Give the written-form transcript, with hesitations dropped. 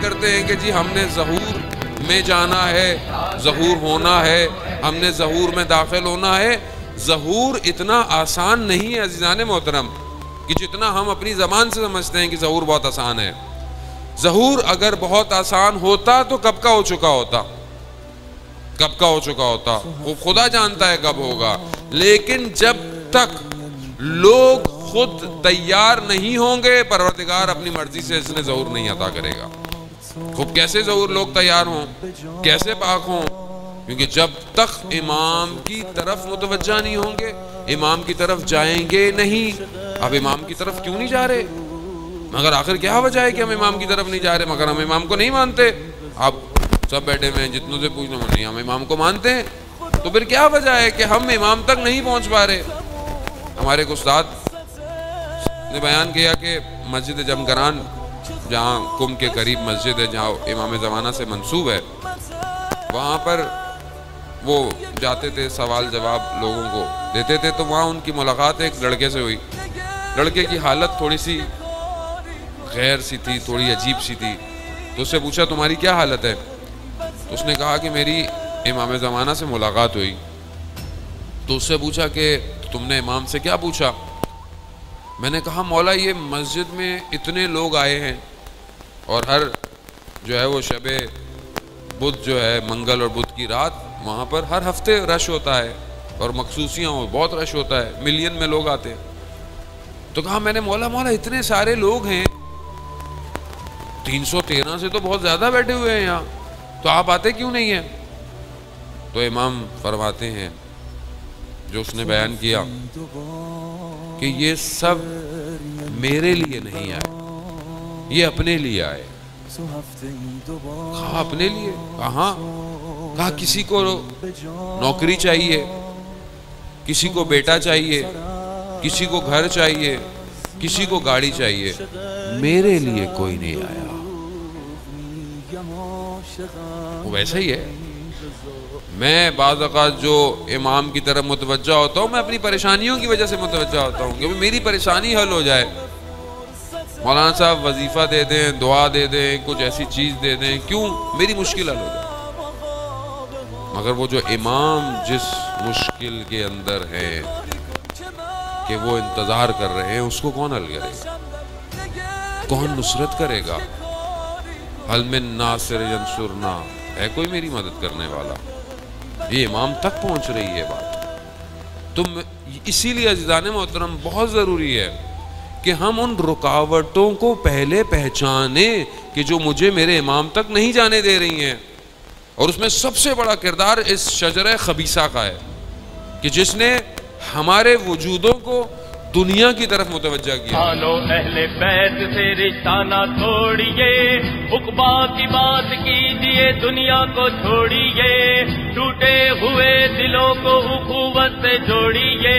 کرتے ہیں کہ جی ہم نے ظہور میں جانا ہے، ظہور ہونا ہے، ہم نے ظہور میں داخل ہونا ہے۔ ظہور اتنا آسان نہیں ہے عزیزان محترم کہ جتنا ہم اپنی زبان سے سمجھتے ہیں کہ ظہور بہت آسان ہے۔ ظہور اگر بہت آسان ہوتا تو کب کا ہو چکا ہوتا، کب کا ہو چکا ہوتا، وہ خدا جانتا ہے کب ہوگا۔ لیکن جب تک لوگ خود تیار نہیں ہوں گے، پروردگار اپنی مرضی سے اس نے ظہور نہیں عطا کرے گا۔ خوب کیسے ظہور لوگ تیار ہوں، کیسے پاک ہوں؟ کیونکہ جب تک امام کی طرف متوجہ نہیں ہوں گے، امام کی طرف جائیں گے نہیں۔ اب امام کی طرف کیوں نہیں جا رہے؟ مگر آخر کیا وجہ ہے کہ ہم امام کی طرف نہیں جا رہے؟ مگر ہم امام کو نہیں مانتے۔ آپ سب بیٹھے ہوئے ہیں، جتنوں سے پوچھنا نہیں ہم امام کو مانتے ہیں، تو پھر کیا وجہ ہے کہ ہم امام تک نہیں پہنچ پا رہے؟ ہمارے ایک استاد نے بیان کیا کہ مسجد جمگران، جہاں کم کے قریب مسجد ہے، جہاں امام زمانہ سے منسوب ہے، وہاں پر وہ جاتے تھے، سوال جواب لوگوں کو دیتے تھے۔ تو وہاں ان کی ملاقات ایک لڑکے سے ہوئی۔ لڑکے کی حالت تھوڑی سی غیر سی تھی، تھوڑی عجیب سی تھی۔ تو اس سے پوچھا تمہاری کیا حالت ہے؟ تو اس نے کہا کہ میری امام زمانہ سے ملاقات ہوئی۔ تو اس سے پوچھا کہ تم نے امام سے کیا پوچھا؟ میں نے کہا مولا یہ مسجد میں اتنے لوگ آئے ہیں، اور ہر جو ہے وہ شب بدھ جو ہے منگل اور بدھ کی رات وہاں پر ہر ہفتے رش ہوتا ہے، اور مخصوصیاں بہت رش ہوتا ہے، ملین میں لوگ آتے ہیں۔ تو کہا میں نے مولا اتنے سارے لوگ ہیں، 313 سے تو بہت زیادہ بیٹھے ہوئے ہیں یہاں، تو آپ آتے کیوں نہیں ہیں؟ تو امام فرماتے ہیں جو اس نے بیان کیا کہ یہ سب میرے لیے نہیں آئے، یہ اپنے لیے آئے۔ کہا اپنے لیے؟ کہاں؟ کہا کسی کو نوکری چاہیے، کسی کو بیٹا چاہیے، کسی کو گھر چاہیے، کسی کو گاڑی چاہیے، میرے لیے کوئی نہیں آیا۔ وہ ویسا ہی ہے۔ میں بعض اوقات جو امام کی طرف متوجہ ہوتا ہوں، میں اپنی پریشانیوں کی وجہ سے متوجہ ہوتا ہوں کہ میری پریشانی حل ہو جائے۔ مولانا صاحب وظیفہ دے دیں، دعا دے دیں، کچھ ایسی چیز دے دیں، کیوں؟ میری مشکل حل ہو جائے۔ مگر وہ جو امام جس مشکل کے اندر ہے کہ وہ انتظار کر رہے ہیں، اس کو کون حل کرے گا؟ کون نصرت کرے گا؟ حل من ناصر ینصرنا، ہے کوئی میری مدد کرنے والا؟ یہ امام تک پہنچ رہی ہے بات۔ تم اسی لیے عزیزان محترم بہت ضروری ہے کہ ہم ان رکاوٹوں کو پہلے پہچانیں کہ جو مجھے میرے امام تک نہیں جانے دے رہی ہیں۔ اور اس میں سب سے بڑا کردار اس شجرہ خبیثہ کا ہے کہ جس نے ہمارے وجودوں کو دنیا کی طرف متوجہ کیا۔ آنو اہل بیت سے رشتہ نہ توڑیے، عقبہ کی بات کیجیے، دنیا کو چھوڑیے، ٹوٹے ہوئے دلوں کو اخوت سے جوڑیے۔